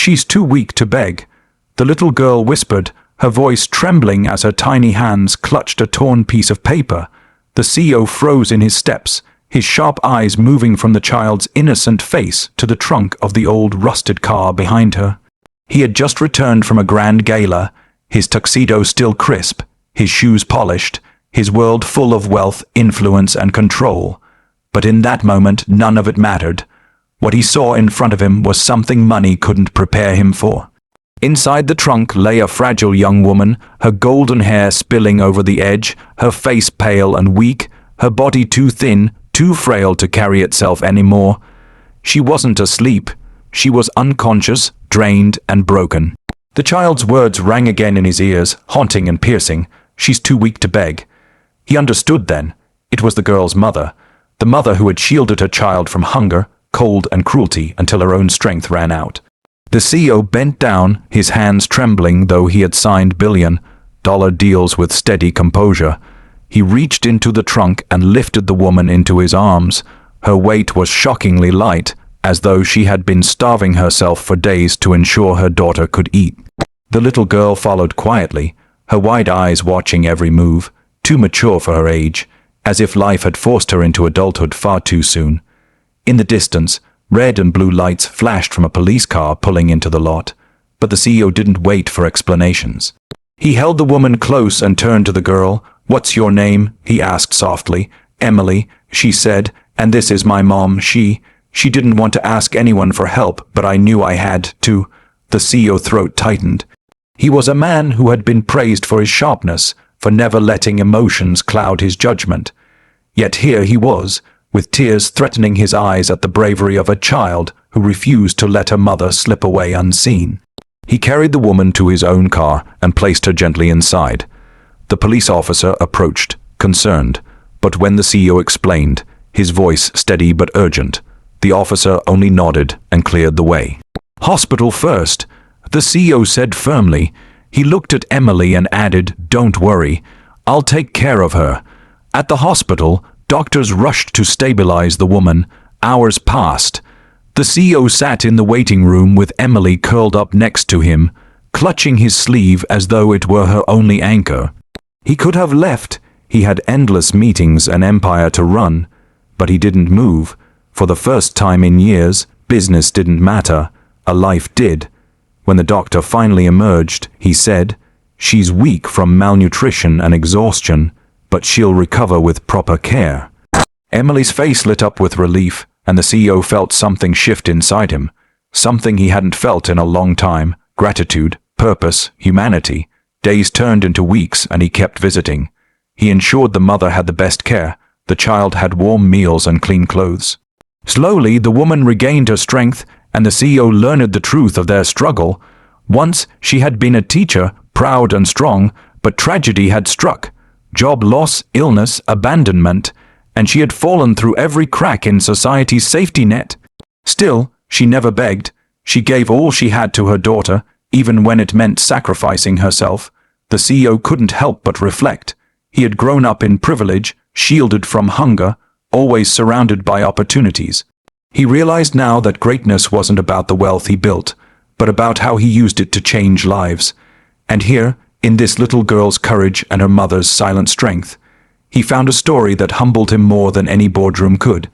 "She's too weak to beg," the little girl whispered, her voice trembling as her tiny hands clutched a torn piece of paper. The CEO froze in his steps, his sharp eyes moving from the child's innocent face to the trunk of the old rusted car behind her. He had just returned from a grand gala, his tuxedo still crisp, his shoes polished, his world full of wealth, influence, and control. But in that moment, none of it mattered. What he saw in front of him was something money couldn't prepare him for. Inside the trunk lay a fragile young woman, her golden hair spilling over the edge, her face pale and weak, her body too thin, too frail to carry itself anymore. She wasn't asleep. She was unconscious, drained, and broken. The child's words rang again in his ears, haunting and piercing. "She's too weak to beg." He understood then. It was the girl's mother. The mother who had shielded her child from hunger, cold, and cruelty until her own strength ran out. The CEO bent down, his hands trembling though he had signed billion-dollar deals with steady composure. He reached into the trunk and lifted the woman into his arms. Her weight was shockingly light, as though she had been starving herself for days to ensure her daughter could eat. The little girl followed quietly, her wide eyes watching every move, too mature for her age, as if life had forced her into adulthood far too soon. In the distance, red and blue lights flashed from a police car pulling into the lot, but the CEO didn't wait for explanations. He held the woman close and turned to the girl. "What's your name?" he asked softly. "Emily," she said, "and this is my mom. She didn't want to ask anyone for help, but I knew I had to." The CEO's throat tightened. He was a man who had been praised for his sharpness, for never letting emotions cloud his judgment. Yet here he was, with tears threatening his eyes at the bravery of a child who refused to let her mother slip away unseen. He carried the woman to his own car and placed her gently inside. The police officer approached, concerned, but when the CEO explained, his voice steady but urgent, the officer only nodded and cleared the way. "Hospital first," the CEO said firmly. He looked at Emily and added, "Don't worry, I'll take care of her." At the hospital, doctors rushed to stabilize the woman. Hours passed. The CEO sat in the waiting room with Emily curled up next to him, clutching his sleeve as though it were her only anchor. He could have left. He had endless meetings and empire to run, but he didn't move. For the first time in years, business didn't matter. A life did. When the doctor finally emerged, he said, "She's weak from malnutrition and exhaustion, but she'll recover with proper care." Emily's face lit up with relief, and the CEO felt something shift inside him, something he hadn't felt in a long time: gratitude, purpose, humanity. Days turned into weeks, and he kept visiting. He ensured the mother had the best care, the child had warm meals and clean clothes. Slowly, the woman regained her strength, and the CEO learned the truth of their struggle. Once she had been a teacher, proud and strong, but tragedy had struck. Job loss, illness, abandonment, and she had fallen through every crack in society's safety net. Still, she never begged. She gave all she had to her daughter, even when it meant sacrificing herself. The CEO couldn't help but reflect. He had grown up in privilege, shielded from hunger, always surrounded by opportunities. He realized now that greatness wasn't about the wealth he built, but about how he used it to change lives. And here, in this little girl's courage and her mother's silent strength, he found a story that humbled him more than any boardroom could.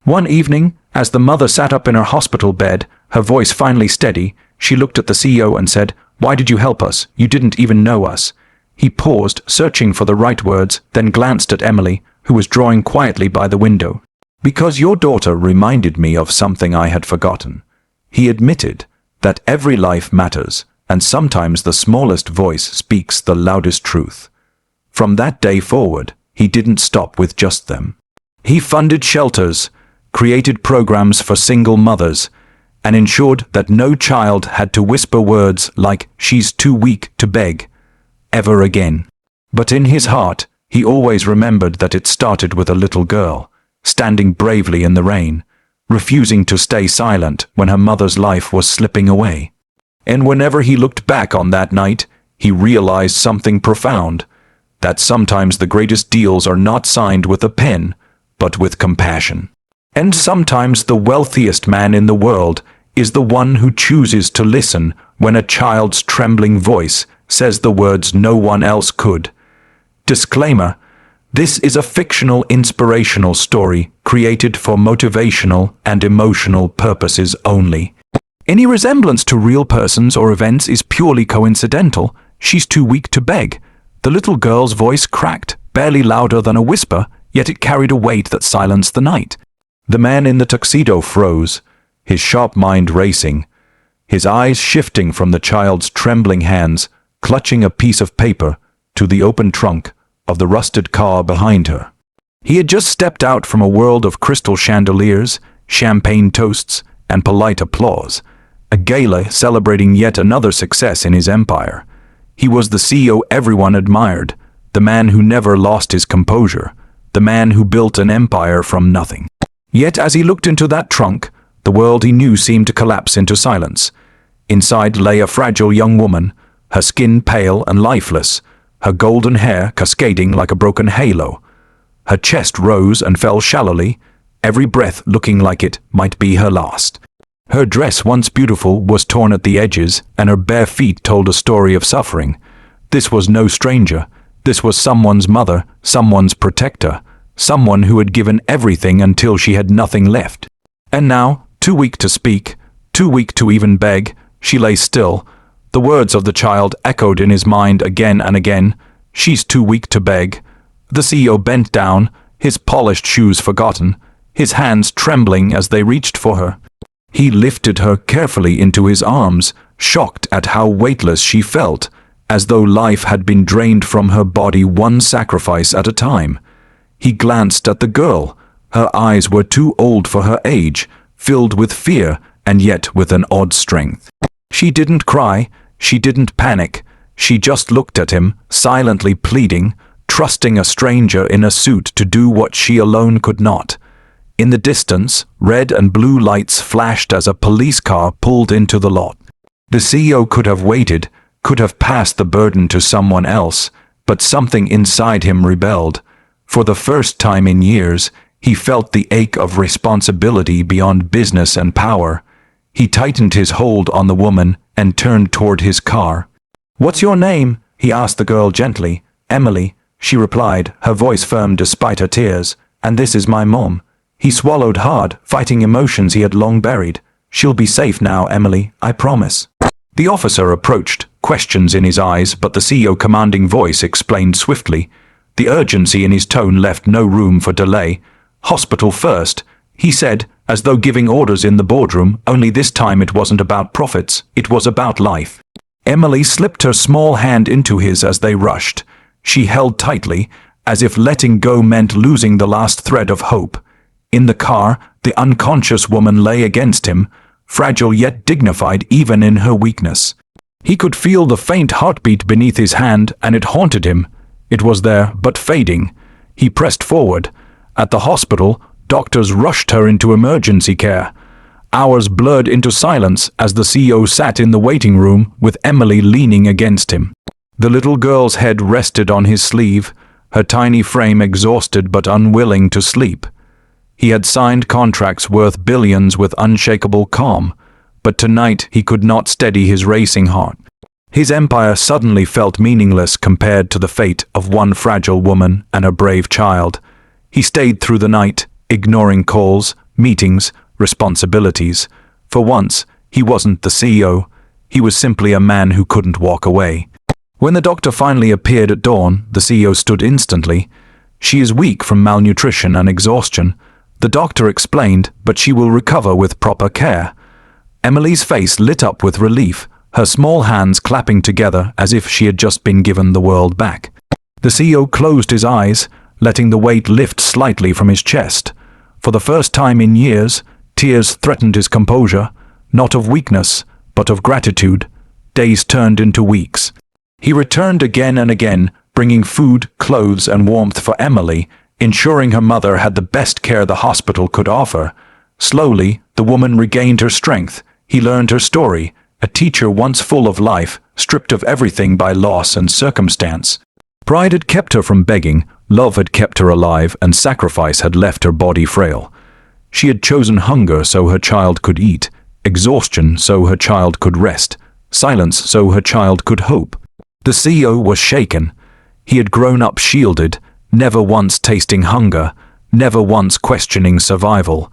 One evening, as the mother sat up in her hospital bed, her voice finally steady, she looked at the CEO and said, "Why did you help us? You didn't even know us." He paused, searching for the right words, then glanced at Emily, who was drawing quietly by the window. "Because your daughter reminded me of something I had forgotten." He admitted that every life matters, and sometimes the smallest voice speaks the loudest truth. From that day forward, he didn't stop with just them. He funded shelters, created programs for single mothers, and ensured that no child had to whisper words like, "She's too weak to beg," ever again. But in his heart, he always remembered that it started with a little girl, standing bravely in the rain, refusing to stay silent when her mother's life was slipping away. And whenever he looked back on that night, he realized something profound, that sometimes the greatest deals are not signed with a pen, but with compassion. And sometimes the wealthiest man in the world is the one who chooses to listen when a child's trembling voice says the words no one else could. Disclaimer: this is a fictional inspirational story created for motivational and emotional purposes only. Any resemblance to real persons or events is purely coincidental. She's too weak to beg. The little girl's voice cracked, barely louder than a whisper, yet it carried a weight that silenced the night. The man in the tuxedo froze, his sharp mind racing, his eyes shifting from the child's trembling hands, clutching a piece of paper, to the open trunk of the rusted car behind her. He had just stepped out from a world of crystal chandeliers, champagne toasts, and polite applause, a gala celebrating yet another success in his empire. He was the CEO everyone admired, the man who never lost his composure, the man who built an empire from nothing. Yet as he looked into that trunk, the world he knew seemed to collapse into silence. Inside lay a fragile young woman, her skin pale and lifeless, her golden hair cascading like a broken halo. Her chest rose and fell shallowly, every breath looking like it might be her last. Her dress, once beautiful, was torn at the edges, and her bare feet told a story of suffering. This was no stranger. This was someone's mother, someone's protector, someone who had given everything until she had nothing left. And now, too weak to speak, too weak to even beg, she lay still. The words of the child echoed in his mind again and again. She's too weak to beg. The CEO bent down, his polished shoes forgotten, his hands trembling as they reached for her. He lifted her carefully into his arms, shocked at how weightless she felt, as though life had been drained from her body one sacrifice at a time. He glanced at the girl. Her eyes were too old for her age, filled with fear and yet with an odd strength. She didn't cry, she didn't panic, she just looked at him, silently pleading, trusting a stranger in a suit to do what she alone could not. In the distance, red and blue lights flashed as a police car pulled into the lot. The CEO could have waited, could have passed the burden to someone else, but something inside him rebelled. For the first time in years, he felt the ache of responsibility beyond business and power. He tightened his hold on the woman and turned toward his car. "What's your name?" he asked the girl gently. "Emily," she replied, her voice firm despite her tears. "And this is my mom." He swallowed hard, fighting emotions he had long buried. "She'll be safe now, Emily, I promise." The officer approached, questions in his eyes, but the CEO commanding voice explained swiftly. The urgency in his tone left no room for delay. "Hospital first," he said, as though giving orders in the boardroom, only this time it wasn't about profits, it was about life. Emily slipped her small hand into his as they rushed. She held tightly, as if letting go meant losing the last thread of hope. In the car, the unconscious woman lay against him, fragile yet dignified even in her weakness. He could feel the faint heartbeat beneath his hand, and it haunted him. It was there, but fading. He pressed forward. At the hospital, doctors rushed her into emergency care. Hours blurred into silence as the CEO sat in the waiting room with Emily leaning against him. The little girl's head rested on his sleeve, her tiny frame exhausted but unwilling to sleep. He had signed contracts worth billions with unshakable calm, but tonight he could not steady his racing heart. His empire suddenly felt meaningless compared to the fate of one fragile woman and a brave child. He stayed through the night, ignoring calls, meetings, responsibilities. For once, he wasn't the CEO. He was simply a man who couldn't walk away. When the doctor finally appeared at dawn, the CEO stood instantly. "She is weak from malnutrition and exhaustion," the doctor explained, "but she will recover with proper care." Emily's face lit up with relief, her small hands clapping together as if she had just been given the world back. The CEO closed his eyes, letting the weight lift slightly from his chest. For the first time in years, tears threatened his composure, not of weakness, but of gratitude. Days turned into weeks. He returned again and again, bringing food, clothes, and warmth for Emily, ensuring her mother had the best care the hospital could offer. Slowly, the woman regained her strength. He learned her story, a teacher once full of life, stripped of everything by loss and circumstance. Pride had kept her from begging, love had kept her alive, and sacrifice had left her body frail. She had chosen hunger so her child could eat, exhaustion so her child could rest, silence so her child could hope. The CEO was shaken. He had grown up shielded, never once tasting hunger, never once questioning survival.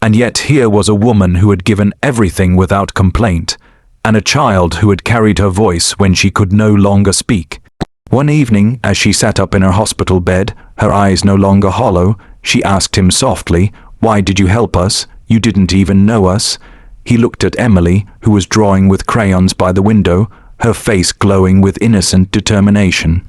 And yet here was a woman who had given everything without complaint, and a child who had carried her voice when she could no longer speak. One evening, as she sat up in her hospital bed, her eyes no longer hollow, she asked him softly, "Why did you help us? You didn't even know us." He looked at Emily, who was drawing with crayons by the window, her face glowing with innocent determination.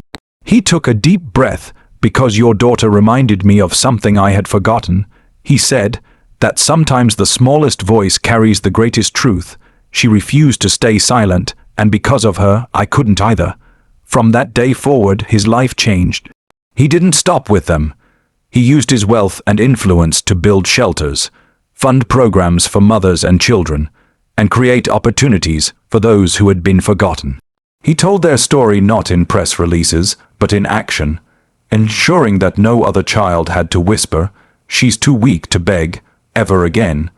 He took a deep breath. "Because your daughter reminded me of something I had forgotten," he said, "that sometimes the smallest voice carries the greatest truth. She refused to stay silent, and because of her, I couldn't either." From that day forward, his life changed. He didn't stop with them. He used his wealth and influence to build shelters, fund programs for mothers and children, and create opportunities for those who had been forgotten. He told their story not in press releases, but in action, ensuring that no other child had to whisper, "She's too weak to beg," ever again.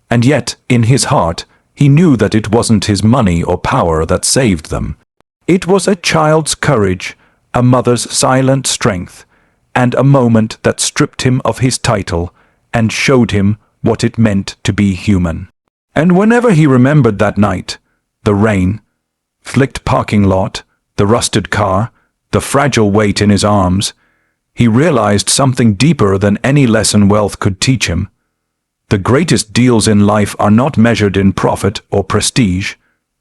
And yet, in his heart, he knew that it wasn't his money or power that saved them. It was a child's courage, a mother's silent strength, and a moment that stripped him of his title and showed him what it meant to be human. And whenever he remembered that night, the rain, flicked parking lot, the rusted car, the fragile weight in his arms, he realized something deeper than any lesson wealth could teach him. The greatest deals in life are not measured in profit or prestige,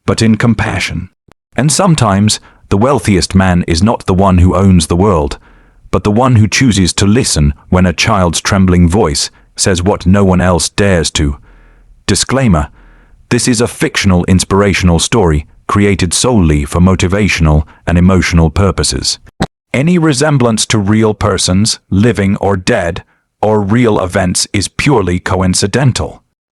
but in compassion. And sometimes, the wealthiest man is not the one who owns the world, but the one who chooses to listen when a child's trembling voice says what no one else dares to. Disclaimer: this is a fictional inspirational story created solely for motivational and emotional purposes. Any resemblance to real persons, living or dead, or real events is purely coincidental.